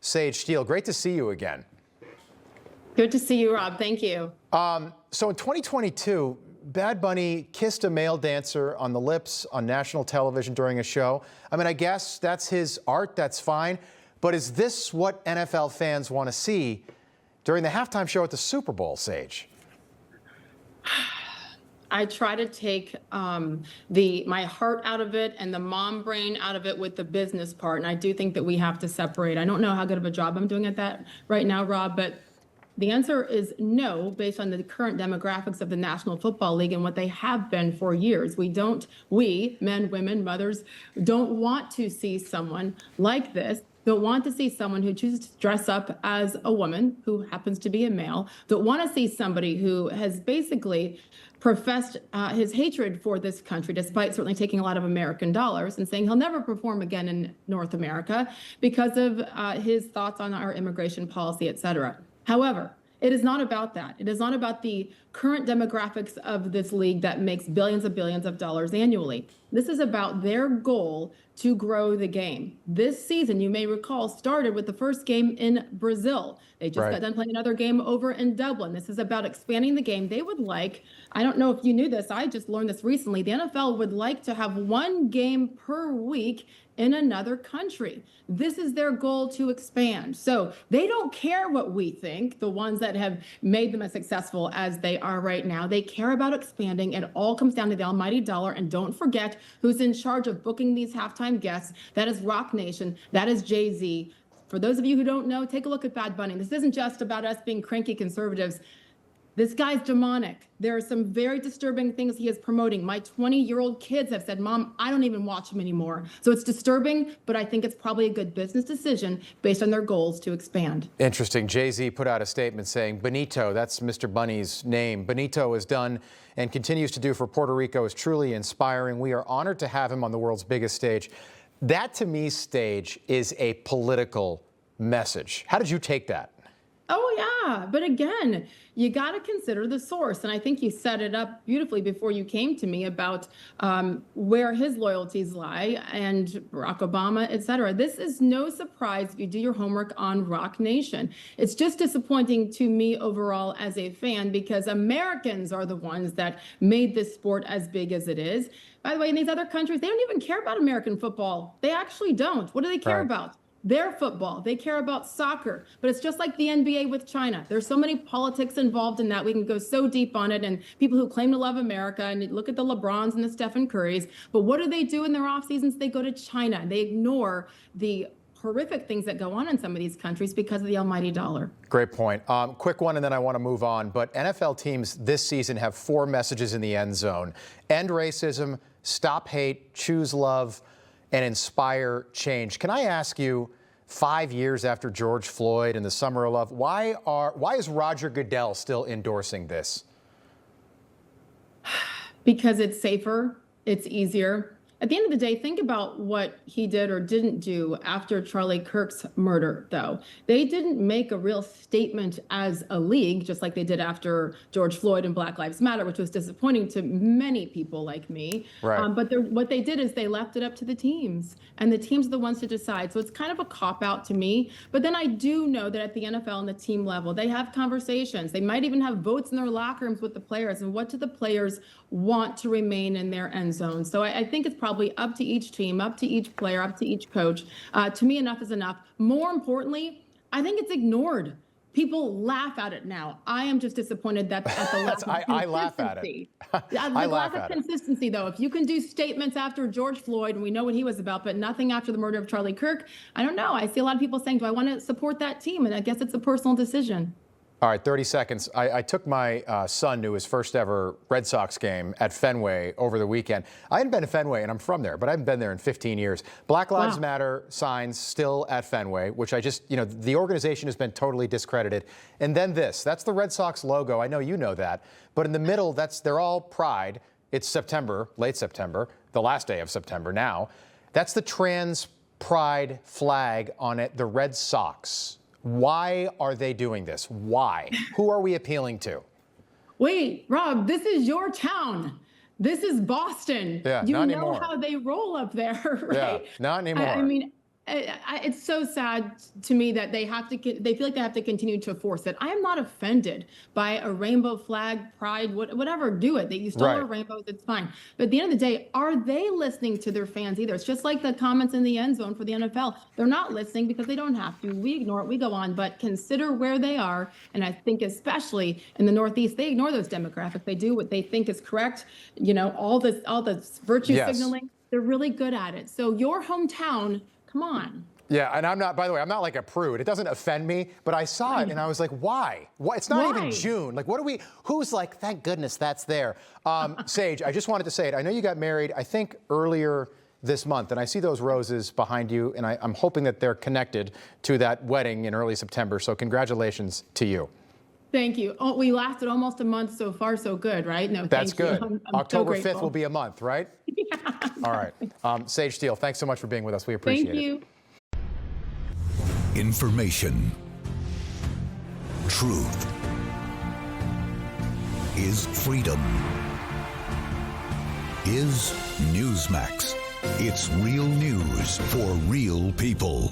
Sage Steele. Great to see you again. Good to see you, Rob. Thank you. So in 2022, Bad Bunny kissed a male dancer on the lips on national television during a show. I mean, I guess that's his art. That's fine. But is this what NFL fans want to see during the halftime show at the Super Bowl, Sage? I try to take my heart out of it and the mom brain out of it with the business part. And I do think that we have to separate. I don't know how good of a job I'm doing at that right now, Rob, but the answer is no, based on the current demographics of the National Football League and what they have been for years. We, men, women, mothers, don't want to see someone like this. Don't want to see someone who chooses to dress up as a woman who happens to be a male. Don't want to see somebody who has basically professed his hatred for this country, despite certainly taking a lot of American dollars and saying he'll never perform again in North America because of his thoughts on our immigration policy, et cetera. However, it is not about that. It is not about the current demographics of this league that makes billions of dollars annually. This is about their goal to grow the game. This season, you may recall, started with the first game in Brazil. They just got done playing another game over in Dublin. This is about expanding the game. They would like, I don't know if you knew this, I just learned this recently, the NFL would like to have one game per week in another country. This is their goal to expand. So they don't care what we think, the ones that have made them as successful as they are right now. They care about expanding. It all comes down to the almighty dollar. And don't forget who's in charge of booking these halftime guests. That is Rock Nation. That is Jay-Z. For those of you who don't know, take a look at Bad Bunny. This isn't just about us being cranky conservatives. This guy's demonic. There are some very disturbing things he is promoting. My 20-year-old kids have said, Mom, I don't even watch him anymore. So it's disturbing, but I think it's probably a good business decision based on their goals to expand. Interesting. Jay-Z put out a statement saying, Benito, that's Mr. Bunny's name. Benito has done and continues to do for Puerto Rico is truly inspiring. We are honored to have him on the world's biggest stage. That, to me, Stage, is a political message. How did you take that? Oh, yeah. But again, you got to consider the source. And I think you set it up beautifully before you came to me about where his loyalties lie and Barack Obama, et cetera. This is no surprise if you do your homework on Rock Nation. It's just disappointing to me overall as a fan because Americans are the ones that made this sport as big as it is. By the way, in these other countries, they don't even care about American football. They actually don't. What do they care about? Their football. They care about soccer. But it's just like the NBA with China. There's so many politics involved in that. We can go so deep on it. And people who claim to love America, and you look at the LeBrons and the Stephen Currys. But what do they do in their off seasons? They go to China. They ignore the horrific things that go on in some of these countries because of the almighty dollar. Great point. Quick one, and then I want to move on. But NFL teams this season have 4 messages in the end zone. End racism, stop hate, choose love, and inspire change. Can I ask you, 5 years after George Floyd and the Summer of Love, why is Roger Goodell still endorsing this? Because it's safer, it's easier. At the end of the day, think about what he did or didn't do after Charlie Kirk's murder, though. They didn't make a real statement as a league, just like they did after George Floyd and Black Lives Matter, which was disappointing to many people like me. Right. But what they did is they left it up to the teams, and the teams are the ones to decide. So it's kind of a cop-out to me. But then I do know that at the NFL and the team level, they have conversations. They might even have votes in their locker rooms with the players. And what do the players want to remain in their end zone? So I think it's probably up to each team, up to each player, up to each coach. To me, enough is enough. More importantly, I think it's ignored. People laugh at it now. I am just disappointed that at the lack of consistency. I laugh at it. I lack of consistency, though. If you can do statements after George Floyd, and we know what he was about, but nothing after the murder of Charlie Kirk, I don't know. I see a lot of people saying, do I want to support that team? And I guess it's a personal decision. All right, 30 seconds. I took my son to his first ever Red Sox game at Fenway over the weekend. I hadn't been to Fenway, and I'm from there, but I haven't been there in 15 years. Black Lives Matter signs still at Fenway, which I just, the organization has been totally discredited. And then that's the Red Sox logo. I know you know that. But in the middle, they're all pride. It's September, late September, the last day of September now. That's the trans pride flag on it, the Red Sox. Why are they doing this? Why? Who are we appealing to? Wait, Rob, this is your town. This is Boston. Yeah, you not know anymore. How they roll up there, right? Yeah, not anymore. I mean, It's so sad to me that they feel like they have to continue to force it. I am not offended by a rainbow flag, pride, whatever, do it. That you stole our rainbows, it's fine. But at the end of the day, are they listening to their fans either? It's just like the comments in the end zone for the NFL. They're not listening because they don't have to. We ignore it, we go on, but consider where they are. And I think especially in the Northeast, they ignore those demographics. They do what they think is correct. You know, all the virtue signaling, they're really good at it. So your hometown, come on. Yeah, and I'm not, by the way, I'm not like a prude. It doesn't offend me, but I saw it and I was like, why? It's not even June. Like, who's like, thank goodness that's there. Sage, I just wanted to say it. I know you got married, I think, earlier this month, and I see those roses behind you, and I'm hoping that they're connected to that wedding in early September. So congratulations to you. Thank you. Oh, we lasted almost a month. So far, so good, right? No, that's good. I'm October so 5th will be a month, right? Yeah. All right. Sage Steele, thanks so much for being with us. We appreciate it. Thank you. Information. Truth is freedom. Is Newsmax. It's real news for real people.